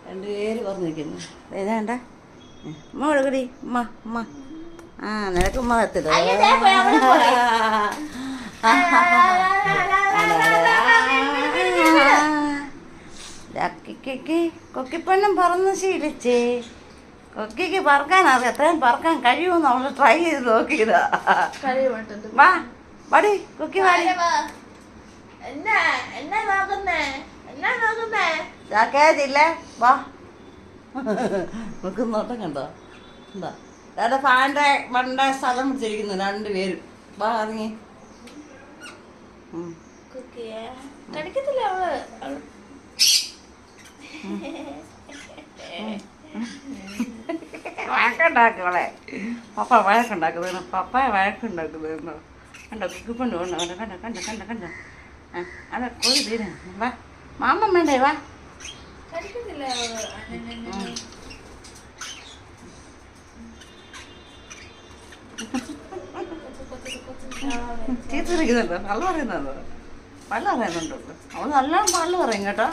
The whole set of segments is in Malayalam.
രണ്ടുപേര് പറഞ്ഞു നിൽക്കുന്നു. ഏതാണ്ട ഉമ്മ കൊടുക്കടി. ഉമ്മ ഉമ്മ. ആ നിനക്ക് ഉമ്മ എത്തില്ല. കൊക്കിപ്പെണ്ണും പറന്ന് ശീലിച്ചേ. കൊക്കിക്ക് പറക്കാൻ അറിയാം. എത്രയും പറക്കാൻ കഴിയുമെന്ന് നമ്മൾ ട്രൈ ചെയ്ത് നോക്കിയതാ. വാ വാടി കൊക്കി വാടി. ചാക്കേതില്ലേ വാ. നമുക്ക് നോട്ടം കണ്ടോ? എന്താ അവിടെ ഫാൻ്റെ വണ്ട സ്ഥലം പിടിച്ചിരിക്കുന്നു രണ്ടുപേരും. വാ ഇറങ്ങി. വഴക്കുണ്ടാക്കുകളെ പപ്പ വഴക്കുണ്ടാക്കുന്നതിന് പപ്പായ വഴക്കുണ്ടാക്കുന്നതെന്നോ കണ്ടോ? കുക്കിപ്പണ്ട് കൊണ്ടോ? കണ്ട കണ്ട കണ്ട കണ്ട കണ്ട. ആ അതെ കോഴി തീരാ. വാ മാമൻ വേണ്ടേ? വാ. ചീത്ത വിളിക്കുന്നുണ്ടോ? പള്ള പറയുന്നുണ്ടോ? പള്ള പറയുന്നുണ്ടോ? അവള് നല്ലോണം പള്ളു പറയും കേട്ടോ.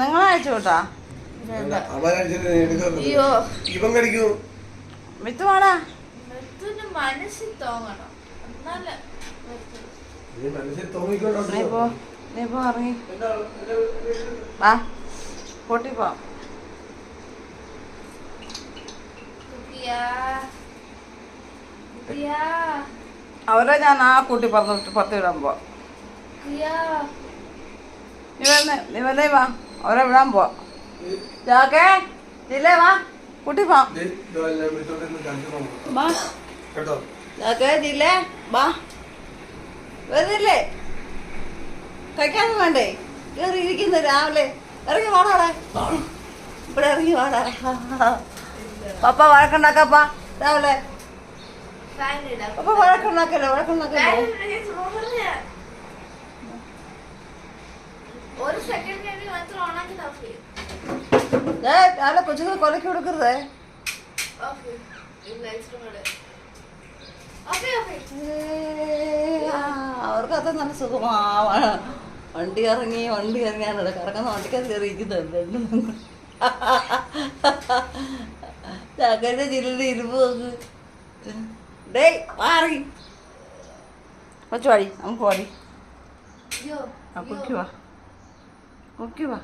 നിങ്ങൾ അയച്ചു കേട്ടാ. വിത്ത് വേടാ. മനസ്സിൽ തോന്നണം. നീ പോ ഇറങ്ങി വാ. പൊട്ടി പോ. അവരെ ഞാൻ ആ കൂട്ടി പറഞ്ഞിട്ട് പുറത്ത് വിടാൻ പോവാ. നീ വന്നേ വാ. അവരെ വിടാൻ പോവാ. ചാക്കേ ജില്ലേ വാ. കൂട്ടി പോ. ചാക്കേ ജില്ലേ വാ. വരുന്നില്ലേ? കഴിക്കാനും വേണ്ടേ? കയറി ഇരിക്കുന്നു രാവിലെ. ഇറങ്ങി വാടാടെ. ഇവിടെ ഇറങ്ങി വാടാ. പപ്പ വഴക്കുണ്ടാക്കപ്പാ രാവിലെ. പപ്പ വഴക്കുണ്ടാക്കല്ലേ? വഴക്കുണ്ടാക്കല്ലേ? രാവിലെ കൊച്ചുങ്ങൾ കൊലക്കി കൊടുക്കരുതേ. അവർക്കത് നല്ല സുഖമാണ്. വണ്ടി ഇറങ്ങിയാണ് കറങ്ങുന്ന വണ്ടിക്കകത്ത് കയറിയിരിക്കുന്നുണ്ട്. ചാക്കന്റെ ജില്ലയിൽ ഇരുമ്പ് നോക്ക്. ഡേ മാറി കൊച്ചു പാടി. നമുക്ക് പാടി. കുക്കി വാ.